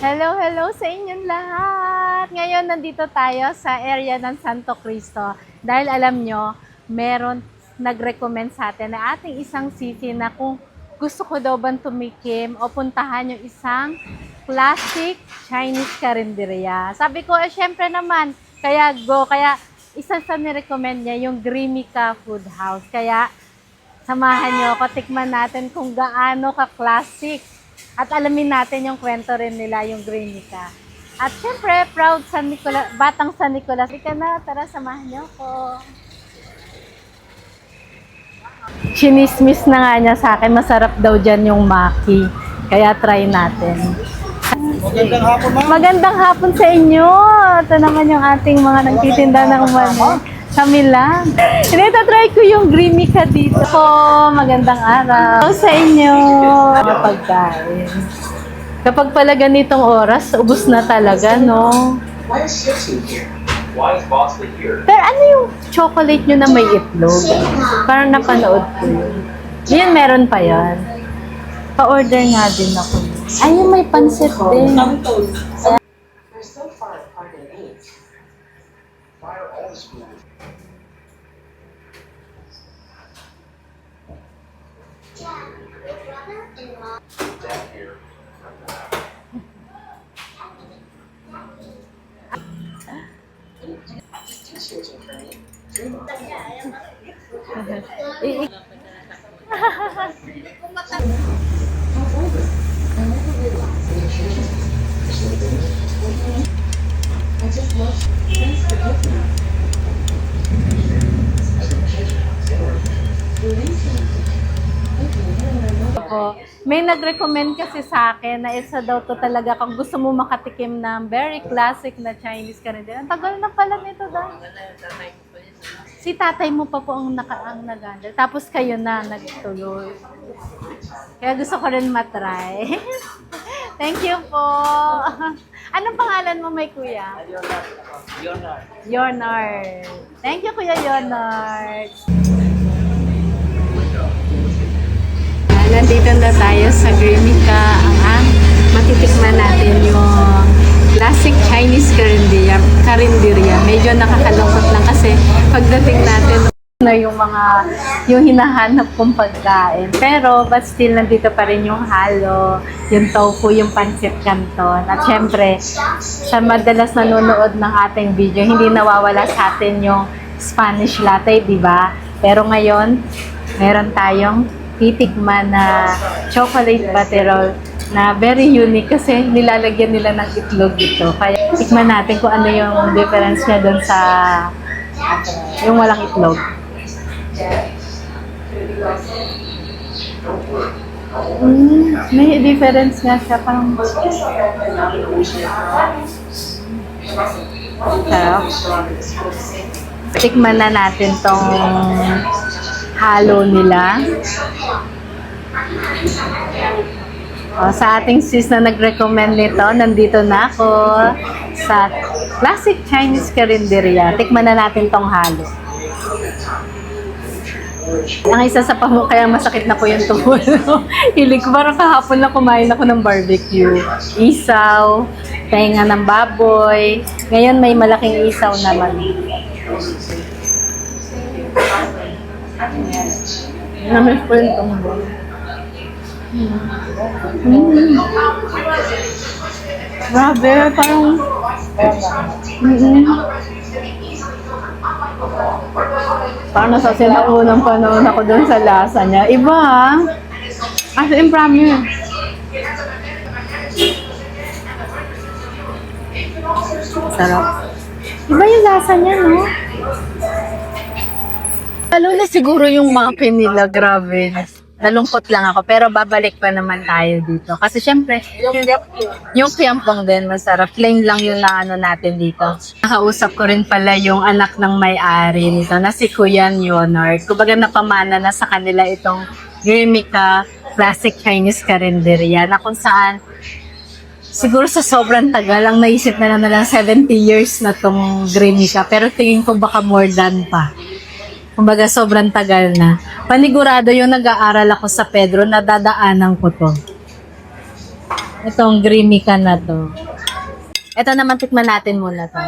Hello, hello sa inyong lahat! Ngayon, nandito tayo sa area ng Santo Cristo. Dahil alam nyo, meron nag-recommend sa atin na ating isang city na kung gusto ko daw bang tumikim o puntahan yung isang classic Chinese karinderya. Sabi ko, syempre naman, kaya go. Kaya isa sa nirecommend niya yung Grimica Food House. Kaya samahan nyo ako, tikman natin kung gaano ka-classic. At alamin natin yung kwento rin nila, yung Grimica. At syempre, proud San Nicolas, batang San Nicolas. Ika na, tara, samahan niyo ako. Chinismis na nga niya sa akin, masarap daw dyan yung maki. Kaya try natin. Magandang hapon, ma'am. Magandang hapon sa inyo. Ito naman yung ating mga nagtitinda ng umano. Kami lang. Try ko yung Grimica dito. Magandang araw sa inyo. Pagkain. Kapag pala ganitong oras, ubos na talaga, no? Why is Shih here? Why is Bosley here? Pero ano yung chocolate nyo na may itlog? Parang napanood ko yun. Yun, meron pa yan. Pa-order nga din ako. Ay, yung may pansit din. We're so far apart in age. Fire all school. Down here. Just two searching for me. Dream on. How old is it? I never realized the nutrition. I just love Thanks for giving me. Releasing. Ako, may nag-recommend kasi sa akin na isa daw to talaga kung gusto mo makatikim ng very classic na Chinese karinderya. Ang tagal na pala nito dahil. Si tatay mo pa po ang nag-andal. Tapos kayo na nagtuloy. Kaya gusto ko rin matry. Thank you po. Anong pangalan mo, may kuya? Yonard. Thank you, Kuya Yonard. Nandito na tayo sa Grimica. Matitikman natin yung classic Chinese karinderya. Medyo nakakalungkot lang kasi pagdating natin na yung hinahanap kong pagkain. Pero but still nandito pa rin yung halo, yung tofu, yung pancit canton. At syempre, sa madalas nanonood ng ating video, hindi nawawala sa atin yung Spanish latte, di ba? Pero ngayon, meron tayong titikman na chocolate butterroll na very unique kasi nilalagyan nila ng itlog dito. Kaya tikman natin kung ano yung difference niya doon sa yung walang itlog. May difference nga siya. Parang sarap. Tikman na natin tong halo nila. Sa ating sis na nag-recommend nito, nandito na ako sa classic Chinese karinderya. Tikman na natin tong halo. Ang isa sa kaya masakit na po yung tuhod. Hilig ko, parang kahapon na kumain ako ng barbecue. Isaw, tenga ng baboy. Ngayon may malaking isaw naman. Namiss ko yung tumbong. Grabe, parang parang nasa sinaunang panahon ako doon sa lasa niya. Iba ha? As in, promise. Sarap. Iba yung lasa niya, no? Lalo na siguro yung muffin nila, grabe. Nalungkot lang ako, pero babalik pa naman tayo dito. Kasi syempre, yung kiampong din, masarap. Plain lang yung naano natin dito. Nakausap ko rin pala yung anak ng may-ari nito, na si Kuya Yonard. Kumbaga napamana na sa kanila itong Grimica Classic Chinese Karinderya, na kung saan siguro sa sobrang tagal, ang naisip na lang 70 years na tong Grimica. Pero tingin ko baka more than pa. Kumbaga, sobrang tagal na. Panigurado yung nag-aaral ako sa Pedro, nadadaanan ko to. Itong creamy ka na to. Ito naman, tikman natin muna to.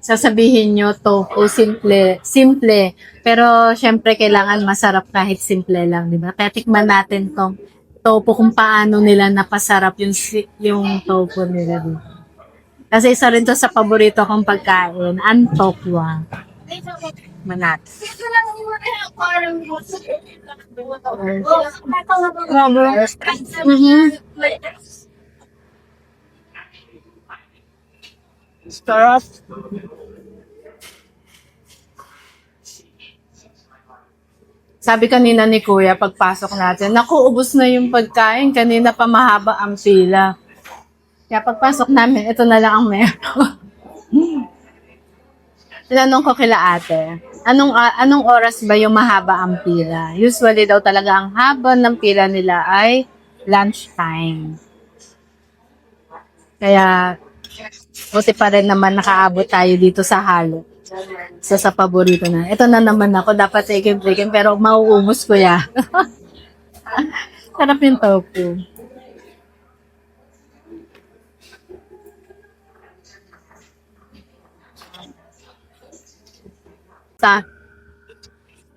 Sasabihin nyo, tofu, simple, simple. Pero, syempre, kailangan masarap kahit simple lang, di ba? Kaya tikman natin tong tofu kung paano nila napasarap yung, yung tofu nila dito. Kasi isa rin to sa paborito kong pagkain, ang tokwa. Manat. Sarap. Sabi kanina ni Kuya, pagpasok natin, naku, ubos na yung pagkain. Kanina pa mahaba ang pila. Kaya pagpasok namin, ito na lang ang meron. Tinanong ko kila ate, anong oras ba yung mahaba ang pila? Usually daw talaga ang haba ng pila nila ay lunchtime. Kaya, buti pa rin naman nakaabot tayo dito sa halo. Sa paborito na. Ito na naman ako, dapat taken, pero mauubos ko ya. Sarap yung tofu.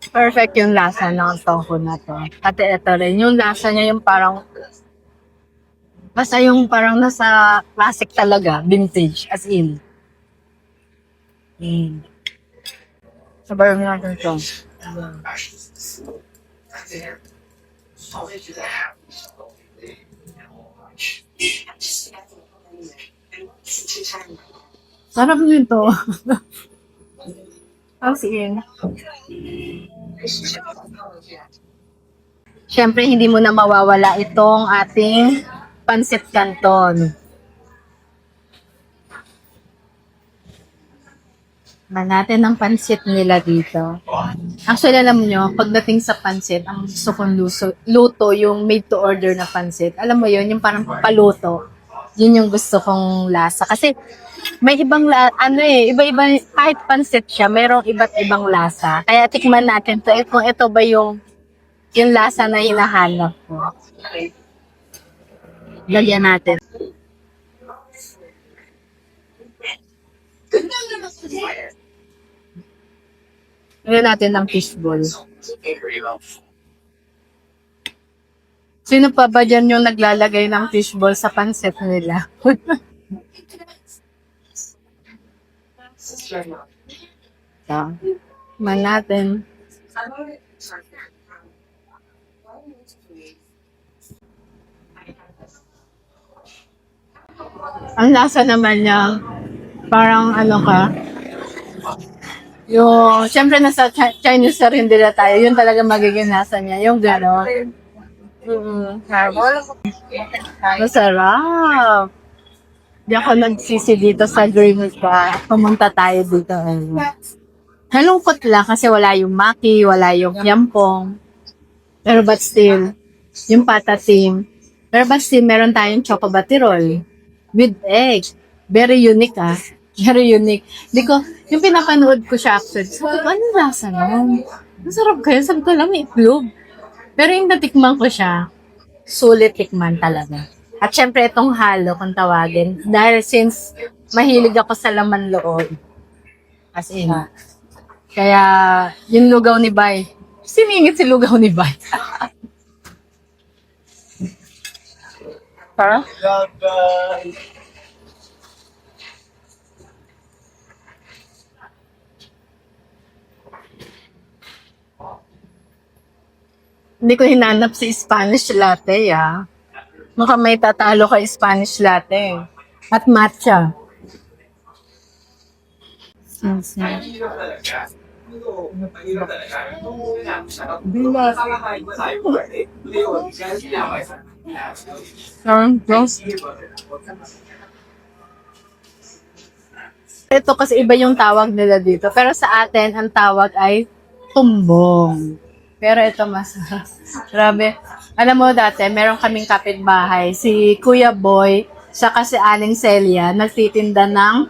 Perfect yung lasa ng tofu na to. At ito rin, yung lasa niya yung parang, basta yung parang nasa classic talaga, vintage, as in. Sabayan natin ito. Sarap nito. As in. Siyempre, hindi mo na mawawala itong ating pancit canton. Natin ang pancit nila dito. Actually, alam nyo, pagdating sa pancit, ang gusto kong luto, yung made to order na pancit. Alam mo yun, yung parang paluto. Yun yung gusto kong lasa. Kasi, may ibang, iba-iba, kahit pancit siya, mayroong iba't ibang lasa. Kaya tikman natin to, kung ito ba yung lasa na hinahanap ko. Lagyan natin. Lagyan natin ng fishball. Sino pa ba dyan yung naglalagay ng fishball sa pancit nila? Man natin. Ang lasa naman niya, parang ano ka, yung, syempre nasa Chinese na rin nila tayo, yun talaga magiging lasa niya, yung gano'n. Masarap. Di ako nagsisi dito sa Green pa. Pumunta tayo dito. Halungkot lang kasi wala yung maki, wala yung yampong. Pero but still, yung patatim. Pero but still, meron tayong choco batirol with egg. Very unique ah. Very unique. Di ko, yung pinapanood ko siya actually, sabi ko, anong lasa nun? Masarap kaya, sabi ko lang, may itlog. Pero yung natikman ko siya, sulit tikman talaga. At syempre itong halo kung tawagin. Dahil since mahilig ako sa laman loob. As in. Kaya yung lugaw ni Bay. Siningit si lugaw ni Bay. Para? Hindi ko hinanap si Spanish latte, ah. Mukhang may tatalo kay Spanish latte. At matcha. Ito kasi iba yung tawag nila dito. Pero sa atin, ang tawag ay tumbong. Pero ito mas, grabe. Alam mo dati, meron kaming kapitbahay, si Kuya Boy, saka si Aling Celia, nagtitinda ng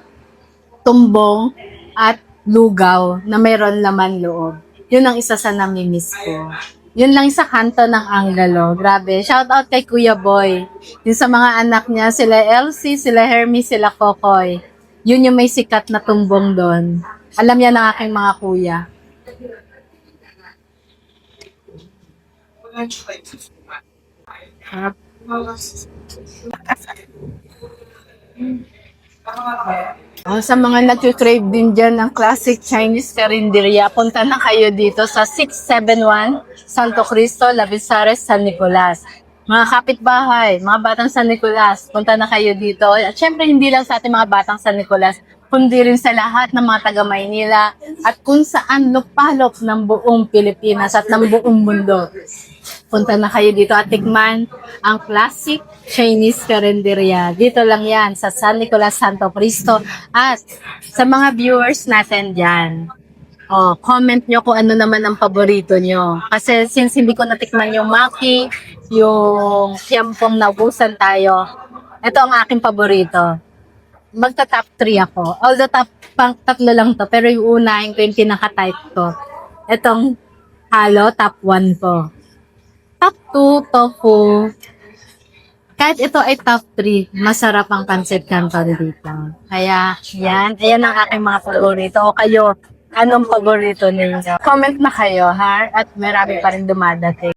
tumbong at lugaw na mayroon laman loob. Yun ang isa sa namimiss ko. Yun lang sa kanto ng Anggalo. Grabe. Shout out kay Kuya Boy. Yung sa mga anak niya, sila Elsie, sila Hermie, sila Kokoy. Yun yung may sikat na tumbong doon. Alam yan ng aking mga kuya. Oh, sa mga nag-crave din dyan ng classic Chinese karinderya, punta na kayo dito sa 671 Santo Cristo, Labisares, San Nicolas. Mga kapitbahay, mga batang San Nicolas, punta na kayo dito. At syempre, hindi lang sa ating mga batang San Nicolas, kundi rin sa lahat ng mga taga Maynila at kung saan lupalop ng buong Pilipinas at ng buong mundo. Punta na kayo dito at tikman ang classic Chinese karinderya. Dito lang yan sa San Nicolas, Santo Cristo. At sa mga viewers natin dyan, comment nyo kung ano naman ang paborito nyo. Kasi since hindi ko natikman yung maki, yung tiyampong naubusan tayo, ito ang aking paborito. Magta-top 3 ako. Although tatlo lang to, pero yung unahin ko yung pinaka-type ko. Itong halo, top 1 ko. Top 2, tofu. Kahit ito ay top 3, masarap ang pancit canton dito. Kaya, yan. Ayan ang aking mga paborito. O kayo, anong paborito ninyo? Comment na kayo, ha? At marami pa rin dumadating.